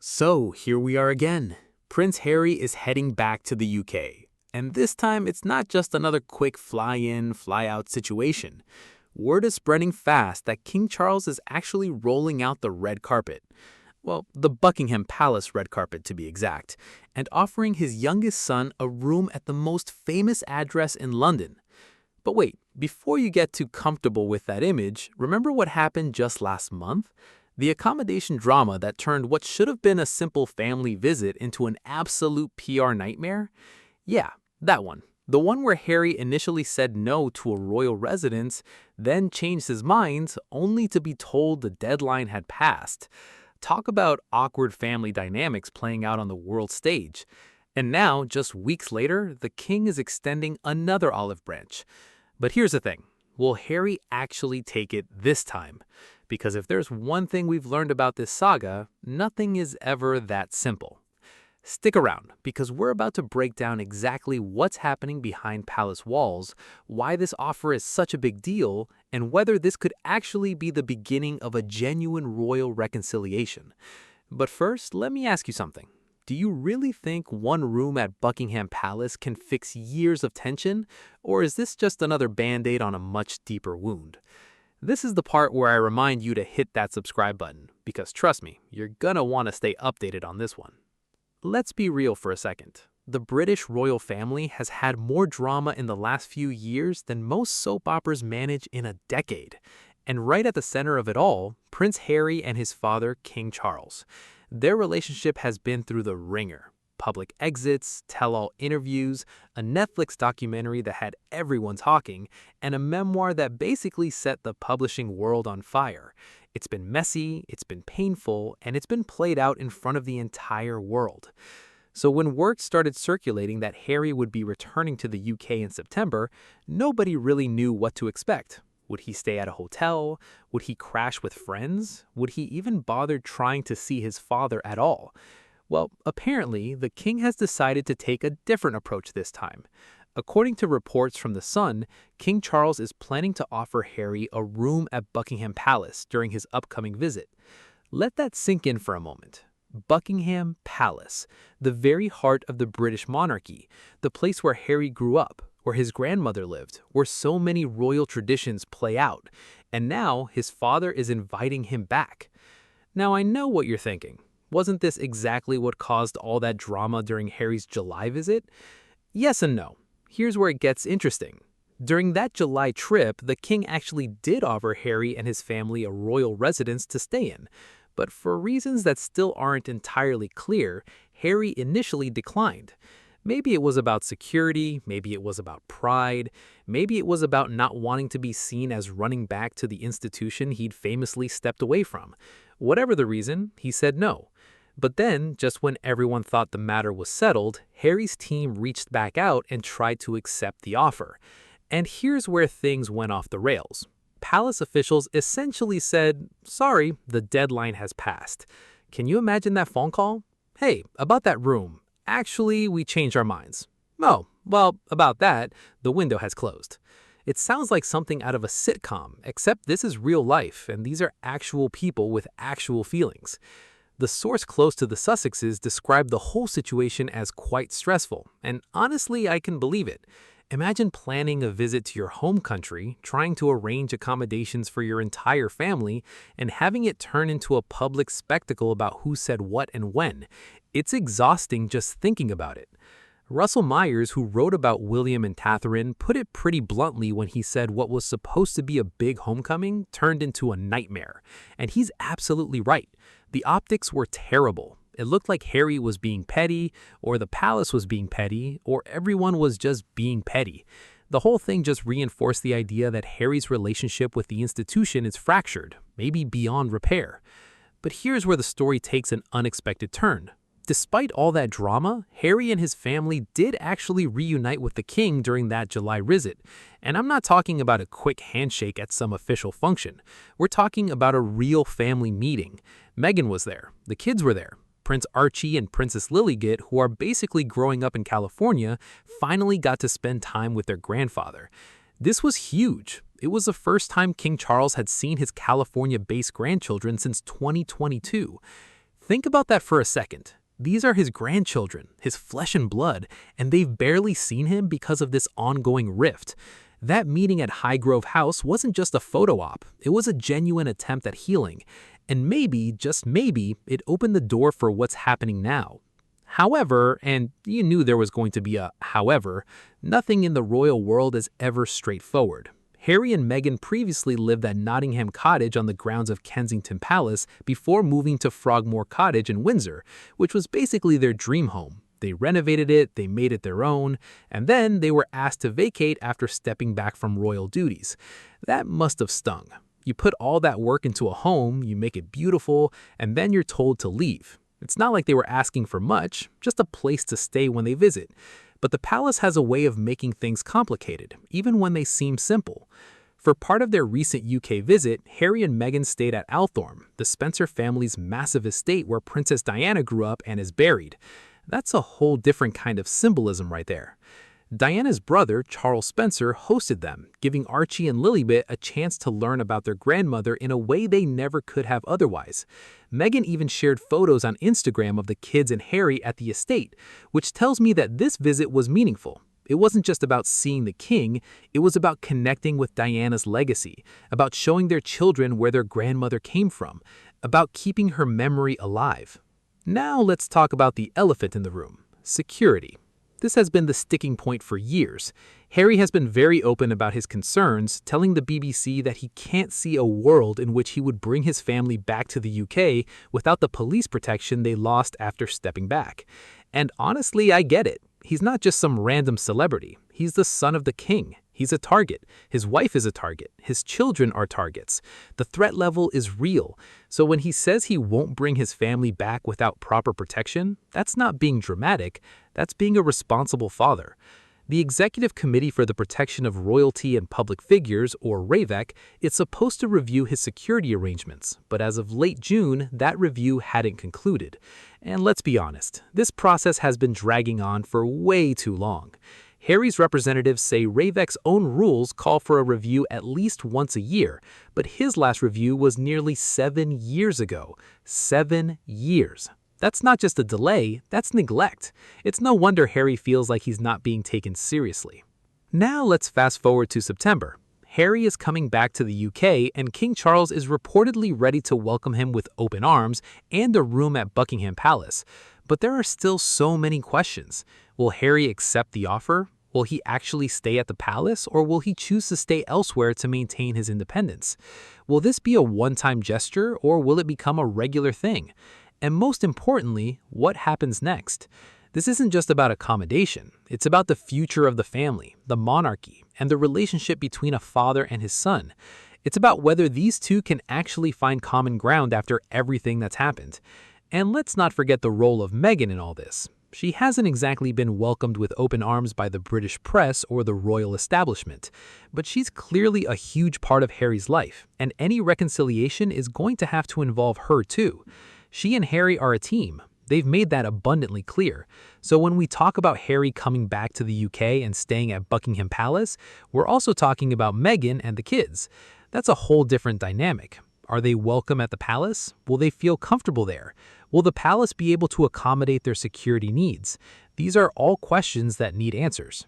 So here we are again. Prince Harry is heading back to the UK. And this time it's not just another quick fly-in, fly-out situation. Word is spreading fast that King Charles is actually rolling out the red carpet. Well, the Buckingham Palace red carpet to be exact, and offering his youngest son a room at the most famous address in London. But wait, before you get too comfortable with that image, remember what happened just last month? The accommodation drama that turned what should have been a simple family visit into an absolute PR nightmare? Yeah, that one. The one where Harry initially said no to a royal residence, then changed his mind only to be told the deadline had passed. Talk about awkward family dynamics playing out on the world stage. And now, just weeks later, the king is extending another olive branch. But here's the thing. Will Harry actually take it this time? Because if there's one thing we've learned about this saga, nothing is ever that simple. Stick around, because we're about to break down exactly what's happening behind palace walls, why this offer is such a big deal, and whether this could actually be the beginning of a genuine royal reconciliation. But first, let me ask you something. Do you really think one room at Buckingham Palace can fix years of tension, or is this just another band-aid on a much deeper wound? This is the part where I remind you to hit that subscribe button, because trust me, you're gonna want to stay updated on this one. Let's be real for a second. The British royal family has had more drama in the last few years than most soap operas manage in a decade. And right at the center of it all, Prince Harry and his father, King Charles. Their relationship has been through the ringer. Public exits, tell-all interviews, a Netflix documentary that had everyone talking, and a memoir that basically set the publishing world on fire. It's been messy, it's been painful, and it's been played out in front of the entire world. So when word started circulating that Harry would be returning to the UK in September, nobody really knew what to expect. Would he stay at a hotel? Would he crash with friends? Would he even bother trying to see his father at all? Well, apparently, the king has decided to take a different approach this time. According to reports from The Sun, King Charles is planning to offer Harry a room at Buckingham Palace during his upcoming visit. Let that sink in for a moment. Buckingham Palace, the very heart of the British monarchy, the place where Harry grew up, where his grandmother lived, where so many royal traditions play out, and now his father is inviting him back. Now I know what you're thinking. Wasn't this exactly what caused all that drama during Harry's July visit? Yes and no. Here's where it gets interesting. During that July trip, the king actually did offer Harry and his family a royal residence to stay in. But for reasons that still aren't entirely clear, Harry initially declined. Maybe it was about security, maybe it was about pride, maybe it was about not wanting to be seen as running back to the institution he'd famously stepped away from. Whatever the reason, he said no. But then, just when everyone thought the matter was settled, Harry's team reached back out and tried to accept the offer. And here's where things went off the rails. Palace officials essentially said, "Sorry, the deadline has passed." Can you imagine that phone call? "Hey, about that room. Actually, we changed our minds." "Oh, well, about that, the window has closed." It sounds like something out of a sitcom, except this is real life, and these are actual people with actual feelings. The source close to the Sussexes described the whole situation as quite stressful, and honestly, I can believe it. Imagine planning a visit to your home country, trying to arrange accommodations for your entire family, and having it turn into a public spectacle about who said what and when. It's exhausting just thinking about it. Russell Myers, who wrote about William and Catherine, put it pretty bluntly when he said what was supposed to be a big homecoming turned into a nightmare. And he's absolutely right. The optics were terrible. It looked like Harry was being petty, or the palace was being petty, or everyone was just being petty. The whole thing just reinforced the idea that Harry's relationship with the institution is fractured, maybe beyond repair. But here's where the story takes an unexpected turn. Despite all that drama, Harry and his family did actually reunite with the king during that July visit. And I'm not talking about a quick handshake at some official function. We're talking about a real family meeting. Meghan was there. The kids were there. Prince Archie and Princess Lilibet, who are basically growing up in California, finally got to spend time with their grandfather. This was huge. It was the first time King Charles had seen his California-based grandchildren since 2022. Think about that for a second. These are his grandchildren, his flesh and blood, and they've barely seen him because of this ongoing rift. That meeting at Highgrove House wasn't just a photo op, it was a genuine attempt at healing. And maybe, just maybe, it opened the door for what's happening now. However, and you knew there was going to be a however, nothing in the royal world is ever straightforward. Harry and Meghan previously lived at Nottingham Cottage on the grounds of Kensington Palace before moving to Frogmore Cottage in Windsor, which was basically their dream home. They renovated it, they made it their own, and then they were asked to vacate after stepping back from royal duties. That must have stung. You put all that work into a home, you make it beautiful, and then you're told to leave. It's not like they were asking for much, just a place to stay when they visit. But the palace has a way of making things complicated, even when they seem simple. For part of their recent UK visit, Harry and Meghan stayed at Althorp, the Spencer family's massive estate where Princess Diana grew up and is buried. That's a whole different kind of symbolism right there. Diana's brother, Charles Spencer, hosted them, giving Archie and Lilibet a chance to learn about their grandmother in a way they never could have otherwise. Meghan even shared photos on Instagram of the kids and Harry at the estate, which tells me that this visit was meaningful. It wasn't just about seeing the king, it was about connecting with Diana's legacy, about showing their children where their grandmother came from, about keeping her memory alive. Now let's talk about the elephant in the room: security. This has been the sticking point for years. Harry has been very open about his concerns, telling the BBC that he can't see a world in which he would bring his family back to the UK without the police protection they lost after stepping back. And honestly, I get it. He's not just some random celebrity. He's the son of the king. He's a target. His wife is a target. His children are targets. The threat level is real. So when he says he won't bring his family back without proper protection, that's not being dramatic. That's being a responsible father. The Executive Committee for the Protection of Royalty and Public Figures, or RAVEC, is supposed to review his security arrangements, but as of late June, that review hadn't concluded. And let's be honest, this process has been dragging on for way too long. Harry's representatives say RAVEC's own rules call for a review at least once a year, but his last review was nearly 7 years ago. 7 years. That's not just a delay, that's neglect. It's no wonder Harry feels like he's not being taken seriously. Now let's fast forward to September. Harry is coming back to the UK and King Charles is reportedly ready to welcome him with open arms and a room at Buckingham Palace. But there are still so many questions. Will Harry accept the offer? Will he actually stay at the palace, or will he choose to stay elsewhere to maintain his independence? Will this be a one-time gesture, or will it become a regular thing? And most importantly, what happens next? This isn't just about accommodation. It's about the future of the family, the monarchy, and the relationship between a father and his son. It's about whether these two can actually find common ground after everything that's happened. And let's not forget the role of Meghan in all this. She hasn't exactly been welcomed with open arms by the British press or the royal establishment, but she's clearly a huge part of Harry's life, and any reconciliation is going to have to involve her too. She and Harry are a team. They've made that abundantly clear. So when we talk about Harry coming back to the UK and staying at Buckingham Palace, we're also talking about Meghan and the kids. That's a whole different dynamic. Are they welcome at the palace? Will they feel comfortable there? Will the palace be able to accommodate their security needs? These are all questions that need answers.